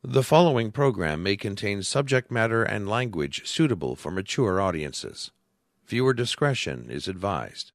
The following program may contain subject matter and language suitable for mature audiences. Viewer discretion is advised.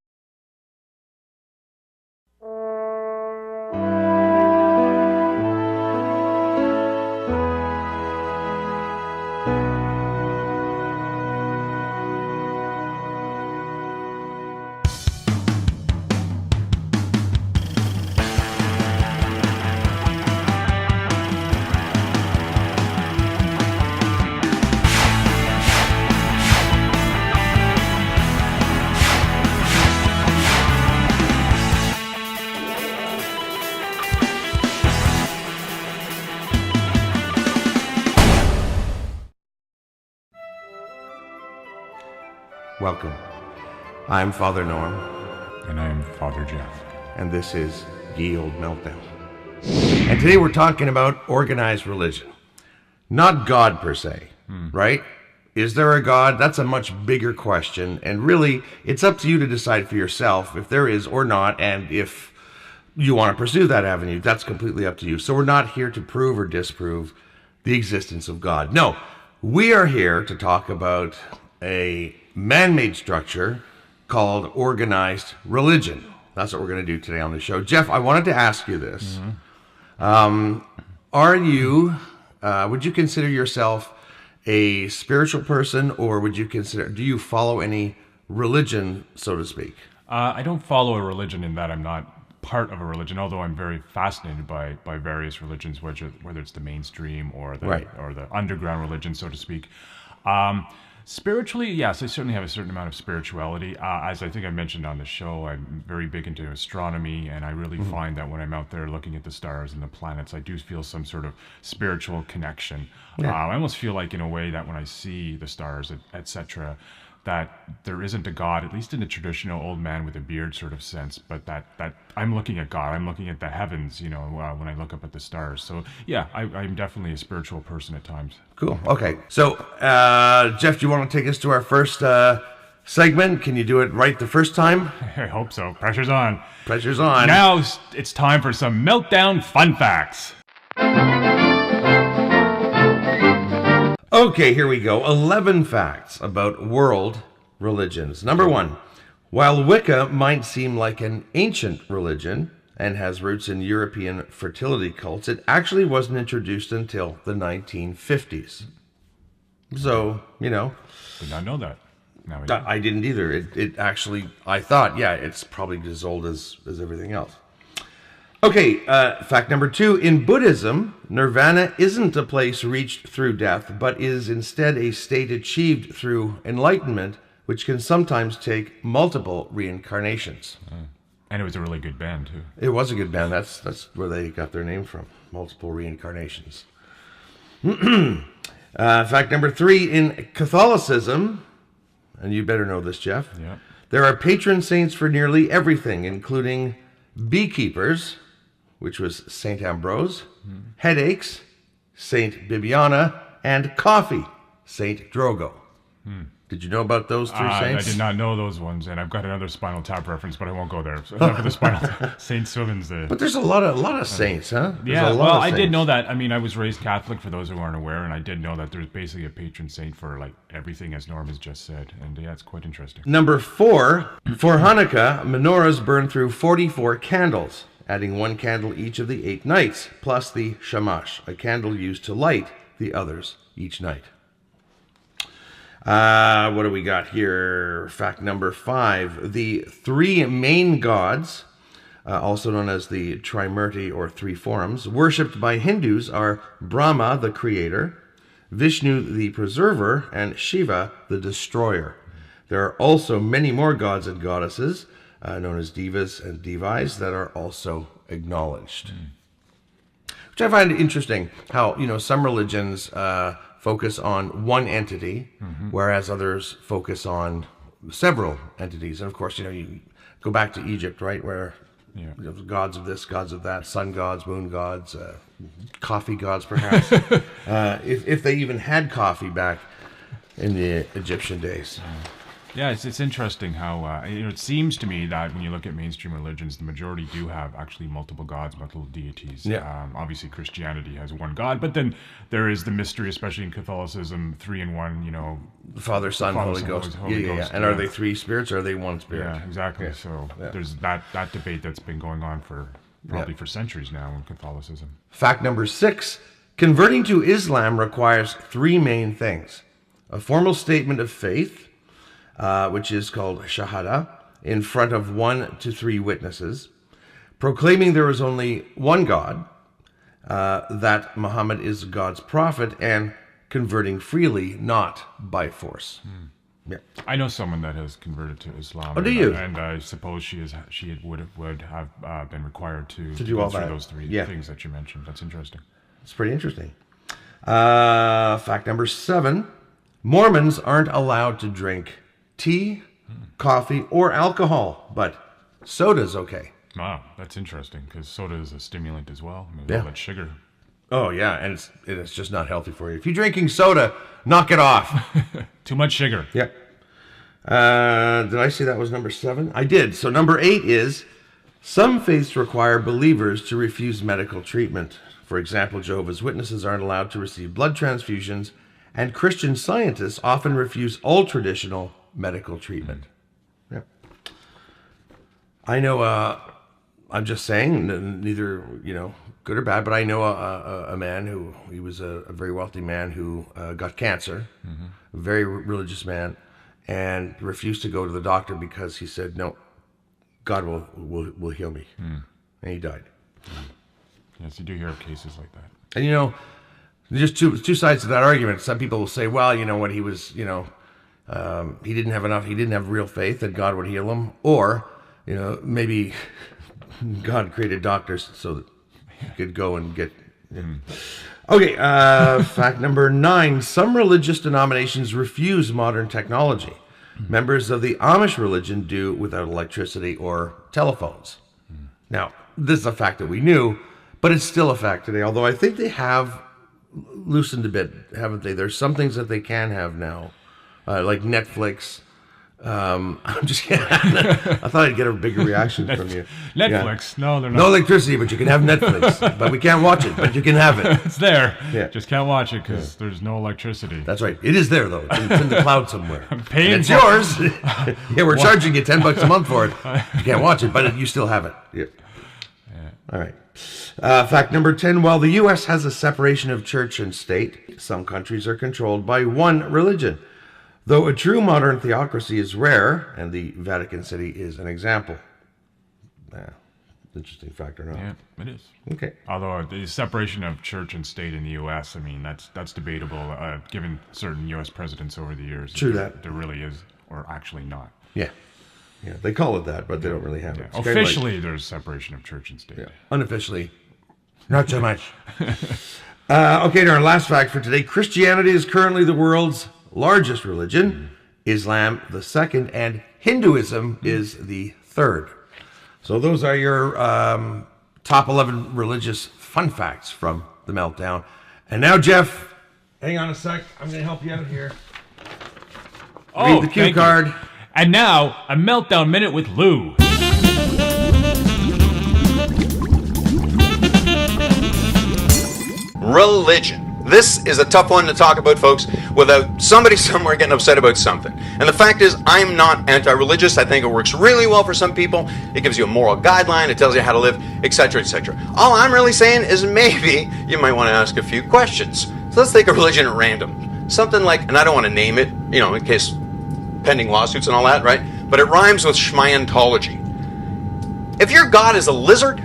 Welcome. I'm Father Norm. And I'm Father Jeff. And this is Ye Olde Meltdown. And today we're talking about organized religion. Not God per se, right? Is there a God? That's a much bigger question. And really, it's up to you to decide for yourself if there is or not, and if you want to pursue that avenue. That's completely up to you. So we're not here to prove or disprove the existence of God. No, we are here to talk about a man-made structure called organized religion. That's what we're going to do today on the show. Jeff, I wanted to ask you this. Would you consider yourself a spiritual person, or do you follow any religion, so to speak? I don't follow a religion in that I'm not part of a religion, although I'm very fascinated by various religions, whether it's the mainstream or the underground religion, so to speak. Spiritually, yes, I certainly have a certain amount of spirituality. As I think I mentioned on the show, I'm very big into astronomy, and I really find that when I'm out there looking at the stars and the planets, I do feel some sort of spiritual connection. Yeah. I almost feel like, in a way, that when I see the stars, etc., that there isn't a God, at least in the traditional old man with a beard sort of sense, but that I'm looking at God, I'm looking at the heavens, when I look up at the stars. So yeah, I'm definitely a spiritual person at times. Cool. Okay. So, Jeff, do you want to take us to our first segment? Can you do it right the first time? I hope so. Pressure's on. Pressure's on. Now it's time for some Meltdown fun facts. Okay, here we go. 11 facts about world religions. Number 1, while Wicca might seem like an ancient religion and has roots in European fertility cults, it actually wasn't introduced until the 1950s. So, Did not know that. No, I didn't either. It actually, I thought, it's probably as old as everything else. Okay, fact number 2. In Buddhism, nirvana isn't a place reached through death, but is instead a state achieved through enlightenment, which can sometimes take multiple reincarnations. And it was a really good band, too. It was a good band. That's where they got their name from, multiple reincarnations. Fact number 3. In Catholicism, and you better know this, Jeff, there are patron saints for nearly everything, including beekeepers, which was St. Ambrose, headaches, St. Bibiana, and coffee, St. Drogo. Did you know about those 3 saints? I did not know those ones, and I've got another Spinal Tap reference, but I won't go there. So enough of the Spinal Tap. Saint Swivens. But there's a lot of saints, huh? I did know that. I mean, I was raised Catholic, for those who aren't aware, and I did know that there's basically a patron saint for like everything, as Norm has just said, and it's quite interesting. Number 4, for Hanukkah, menorahs burn through 44 candles, adding 1 candle each of the 8 nights, plus the shamash, a candle used to light the others each night. What do we got here? Fact number 5. The 3 main gods, also known as the Trimurti or 3 forms, worshipped by Hindus are Brahma, the creator, Vishnu, the preserver, and Shiva, the destroyer. There are also many more gods and goddesses, known as divas and devais, that are also acknowledged. Which I find interesting, how, some religions focus on one entity, whereas others focus on several entities. And of course, you go back to Egypt, right, where gods of this, gods of that, sun gods, moon gods, coffee gods, perhaps. If they even had coffee back in the Egyptian days. Yeah, it's interesting how it seems to me that when you look at mainstream religions, the majority do have actually multiple gods, multiple deities. Yeah. Obviously, Christianity has one God, but then there is the mystery, especially in Catholicism, 3 in 1. You know, Father, Son, Holy Ghost. Holy Ghost. And are they 3 spirits or are they 1 spirit? Yeah, exactly. So there's that debate that's been going on for probably for centuries now in Catholicism. Fact number 6: converting to Islam requires 3 main things: a formal statement of faith, which is called Shahada, in front of 1 to 3 witnesses, proclaiming there is only one God, that Muhammad is God's prophet, and converting freely, not by force. Yeah. I know someone that has converted to Islam. Oh, do you? And I suppose she would have been required to do all go through that. those 3 things that you mentioned. That's interesting. It's pretty interesting. Fact number 7: Mormons aren't allowed to drink tea, coffee, or alcohol, but soda's okay. Wow, that's interesting because soda is a stimulant as well. I mean, Yeah. all that sugar. Oh, yeah, and it's just not healthy for you. If you're drinking soda, knock it off. Too much sugar. Yeah. Did I say that was number 7? I did. So number 8 is, some faiths require believers to refuse medical treatment. For example, Jehovah's Witnesses aren't allowed to receive blood transfusions, and Christian Scientists often refuse all traditional medical treatment. Yeah. I know, I'm just saying, neither, good or bad, but I know a man who, he was a very wealthy man who got cancer, a very religious man, and refused to go to the doctor because he said, no, God will heal me. And he died. Yes, you do hear of cases like that. And there's two sides to that argument. Some people will say, well, when he was, he didn't have real faith that God would heal him, or maybe God created doctors so that he could go and get. Okay, fact number 9: some religious denominations refuse modern technology. Members of the Amish religion do without electricity or telephones. Now, this is a fact that we knew, but it's still a fact today. Although I think they have loosened a bit, haven't they? There's some things that they can have now, like Netflix. I'm just kidding. I thought I'd get a bigger reaction from you. Netflix? Yeah. No, they're not. No electricity, but you can have Netflix. But we can't watch it, but you can have it. It's there. Yeah. Just can't watch it because there's no electricity. That's right. It is there, though. It's in the cloud somewhere. I'm paying and it's for yours. Yeah, we're charging you $10 a month for it. You can't watch it, but you still have it. Yeah. All right. Fact number 10: while the U.S. has a separation of church and state, some countries are controlled by one religion. Though a true modern theocracy is rare, and the Vatican City is an example. Interesting fact or not? Yeah, it is. Okay. Although the separation of church and state in the U.S., I mean, that's debatable, given certain U.S. presidents over the years. True that. There really is, or actually not. Yeah. Yeah, they call it that, but they don't really have it. It's officially, there's separation of church and state. Yeah. Unofficially, not so much. Okay, and our last fact for today: Christianity is currently the world's largest religion, Islam the second, and Hinduism is the third. So those are your top 11 religious fun facts from the Meltdown. And now, Jeff, hang on a sec. I'm going to help you out here. Read the cue card. And now, a Meltdown Minute with Lou. Religion. This is a tough one to talk about, folks, without somebody somewhere getting upset about something. And the fact is, I'm not anti-religious. I think it works really well for some people. It gives you a moral guideline. It tells you how to live, etc., etc. All I'm really saying is maybe you might want to ask a few questions. So let's take a religion at random. Something like, and I don't want to name it, in case pending lawsuits and all that, right? But it rhymes with Schmientology. If your God is a lizard,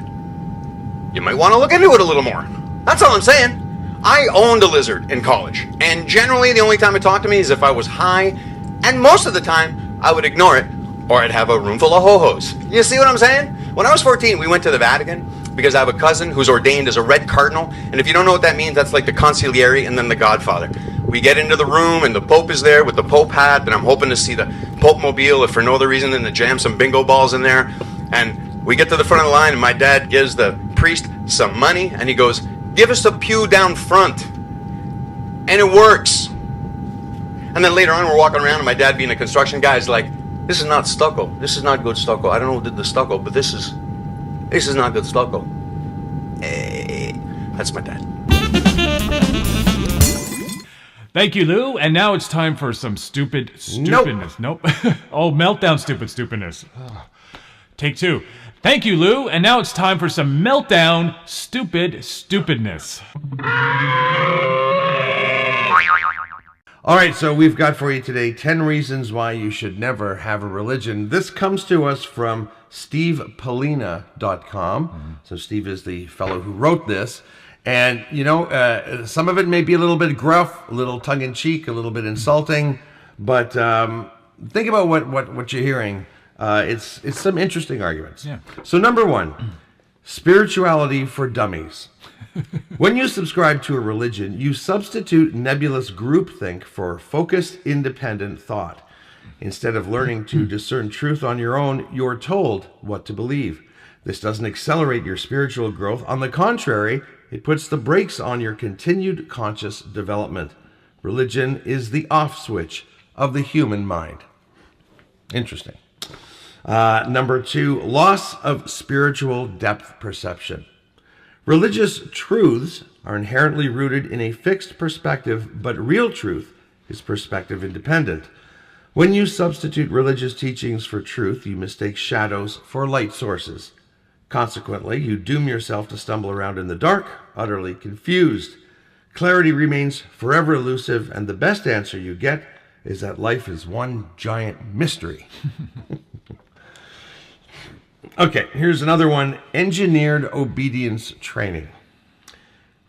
you might want to look into it a little more. That's all I'm saying. I owned a lizard in college, and generally the only time it talked to me is if I was high, and most of the time I would ignore it, or I'd have a room full of ho-hos. You see what I'm saying? When I was 14, we went to the Vatican because I have a cousin who's ordained as a red cardinal, and if you don't know what that means, that's like the consigliere and then the godfather. We get into the room, and the Pope is there with the Pope hat, and I'm hoping to see the Pope mobile, if for no other reason than to jam some bingo balls in there. And we get to the front of the line, and my dad gives the priest some money, and he goes, "Give us a pew down front." And it works. And then later on, we're walking around, and my dad, being a construction guy, is like, "This is not stucco. This is not good stucco. I don't know who did the stucco, but this is not good stucco." Hey, that's my dad. Thank you, Lou. And now it's time for some stupidness. Nope. Oh, Meltdown stupidness. Take two. Thank you, Lou. And now it's time for some Meltdown stupidness. All right, so we've got for you today 10 reasons why you should never have a religion. This comes to us from StevePolina.com. So Steve is the fellow who wrote this. And, you know, some of it may be a little bit gruff, a little tongue-in-cheek, a little bit insulting. But think about what you're hearing. It's some interesting arguments. Yeah. So number one, spirituality for dummies. When you subscribe to a religion, you substitute nebulous groupthink for focused, independent thought. Instead of learning to discern truth on your own, you're told what to believe. This doesn't accelerate your spiritual growth. On the contrary, it puts the brakes on your continued conscious development. Religion is the off switch of the human mind. Interesting. Number two, loss of spiritual depth perception. Religious truths are inherently rooted in a fixed perspective, but real truth is perspective independent. When you substitute religious teachings for truth, you mistake shadows for light sources. Consequently, you doom yourself to stumble around in the dark, utterly confused. Clarity remains forever elusive, and the best answer you get is that life is one giant mystery. Okay, here's another one. Engineered obedience training.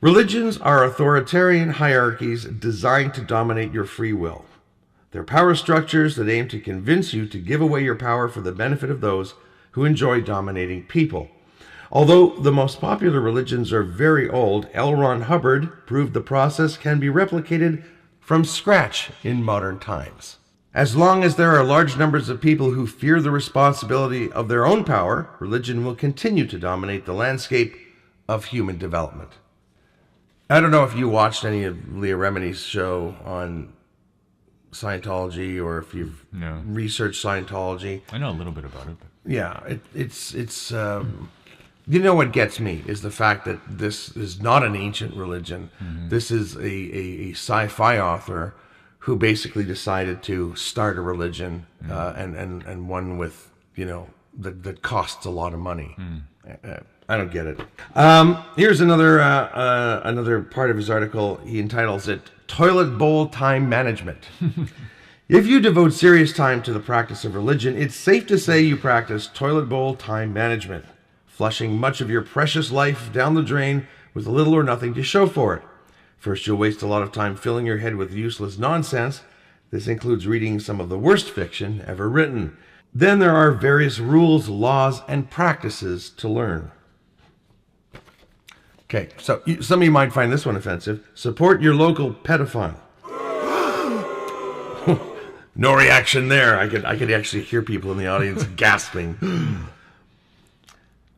Religions are authoritarian hierarchies designed to dominate your free will. They're power structures that aim to convince you to give away your power for the benefit of those who enjoy dominating people. Although the most popular religions are very old, L. Ron Hubbard proved the process can be replicated from scratch in modern times. As long as there are large numbers of people who fear the responsibility of their own power, religion will continue to dominate the landscape of human development. I don't know if you watched any of Leah Remini's show on Scientology or if you've researched Scientology. I know a little bit about it. Yeah, it's you know what gets me is the fact that this is not an ancient religion. Mm-hmm. This is a sci-fi author who basically decided to start a religion, and one with, you know, that costs a lot of money. I don't get it. Here's another part of his article. He entitles it "Toilet Bowl Time Management." If you devote serious time to the practice of religion, it's safe to say you practice toilet bowl time management, flushing much of your precious life down the drain with little or nothing to show for it. First, you'll waste a lot of time filling your head with useless nonsense. This includes reading some of the worst fiction ever written. Then there are various rules, laws, and practices to learn. Okay, so some of you might find this one offensive. Support your local pedophile. No reaction there. I could actually hear people in the audience gasping.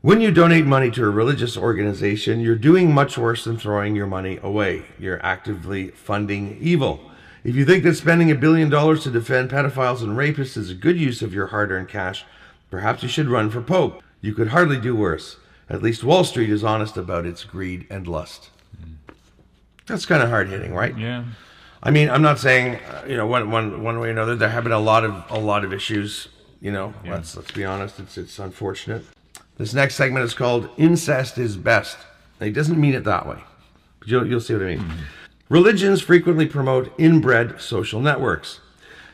When you donate money to a religious organization, you're doing much worse than throwing your money away. You're actively funding evil. If you think that spending $1 billion to defend pedophiles and rapists is a good use of your hard-earned cash, perhaps you should run for Pope. You could hardly do worse. At least Wall Street is honest about its greed and lust. That's kind of hard-hitting, right? Yeah. I mean, I'm not saying, one way or another. There have been a lot of issues. Let's be honest. It's unfortunate. This next segment is called "Incest is Best." It doesn't mean it that way, but you'll see what I mean. Mm-hmm. Religions frequently promote inbred social networks.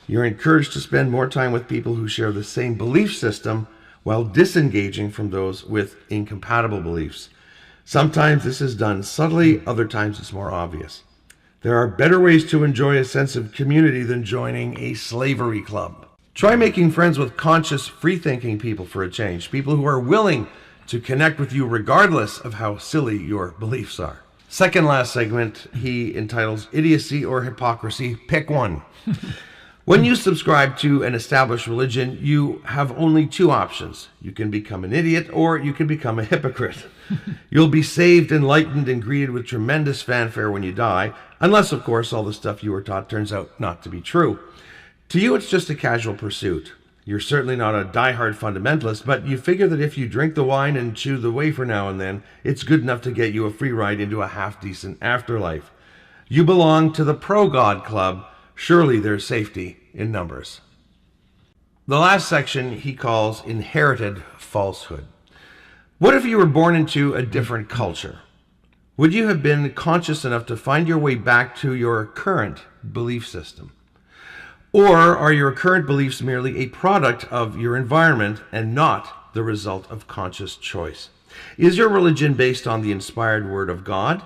You're encouraged to spend more time with people who share the same belief system while disengaging from those with incompatible beliefs. Sometimes this is done subtly, other times it's more obvious. There are better ways to enjoy a sense of community than joining a slavery club. Try making friends with conscious, free-thinking people for a change, people who are willing to connect with you regardless of how silly your beliefs are. Second last segment, he entitles "Idiocy or Hypocrisy, Pick One." When you subscribe to an established religion, you have only two options. You can become an idiot or you can become a hypocrite. You'll be saved, enlightened, and greeted with tremendous fanfare when you die, unless, of course, all the stuff you were taught turns out not to be true. To you, it's just a casual pursuit. You're certainly not a diehard fundamentalist, but you figure that if you drink the wine and chew the wafer now and then, it's good enough to get you a free ride into a half-decent afterlife. You belong to the pro-God club. Surely there's safety in numbers. The last section he calls inherited falsehood. What if you were born into a different culture? Would you have been conscious enough to find your way back to your current belief system? Or are your current beliefs merely a product of your environment and not the result of conscious choice? Is your religion based on the inspired word of God?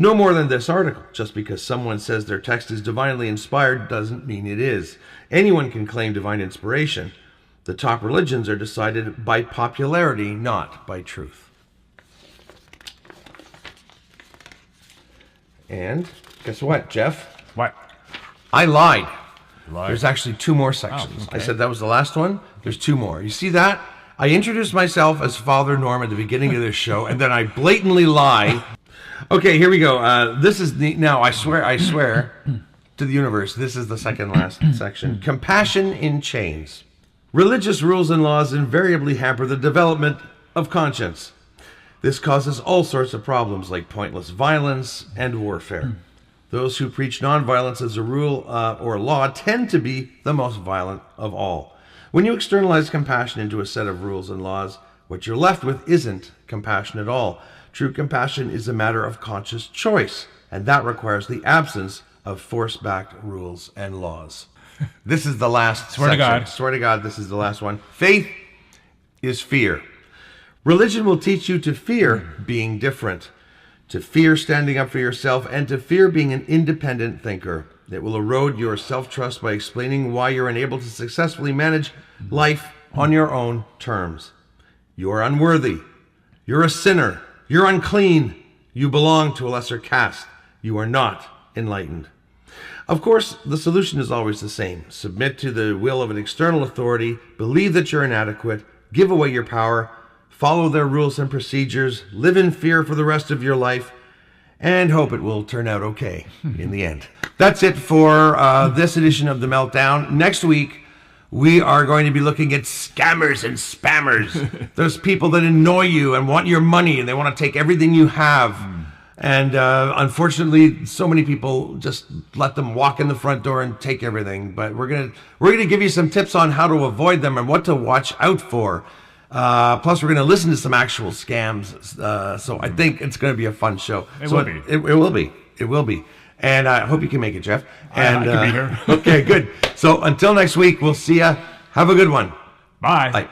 No more than this article. Just because someone says their text is divinely inspired doesn't mean it is. Anyone can claim divine inspiration. The top religions are decided by popularity, not by truth. And guess what, Jeff? What? I lied. Lied. There's actually two more sections. Oh, okay. I said that was the last one. There's two more. You see that? I introduced myself as Father Norm at the beginning of this show, and then I blatantly lie. Okay, here we go. This is the... Now, I swear to the universe, this is the second last section. Compassion in chains. Religious rules and laws invariably hamper the development of conscience. This causes all sorts of problems like pointless violence and warfare. Those who preach nonviolence as a rule or law tend to be the most violent of all. When you externalize compassion into a set of rules and laws, what you're left with isn't compassion at all. True compassion is a matter of conscious choice, and that requires the absence of force-backed rules and laws. This is the last Swear section. to God. Swear to God, this is the last one. Faith is fear. Religion will teach you to fear being different, to fear standing up for yourself, and to fear being an independent thinker. It will erode your self-trust by explaining why you're unable to successfully manage life on your own terms. You are unworthy. You're a sinner. You're unclean. You belong to a lesser caste. You are not enlightened. Of course, the solution is always the same. Submit to the will of an external authority, believe that you're inadequate, give away your power, follow their rules and procedures, live in fear for the rest of your life, and hope it will turn out okay in the end. That's it for this edition of The Meltdown. Next week, we are going to be looking at scammers and spammers. Those people that annoy you and want your money, and they want to take everything you have. And unfortunately, so many people just let them walk in the front door and take everything. But we're gonna give you some tips on how to avoid them and what to watch out for. Plus, we're gonna listen to some actual scams. So I think it's gonna be a fun show. It will be. It will be. It will be. And I hope you can make it, Jeff. And I can be here. Okay, good. So until next week, we'll see ya. Have a good one. Bye. Bye.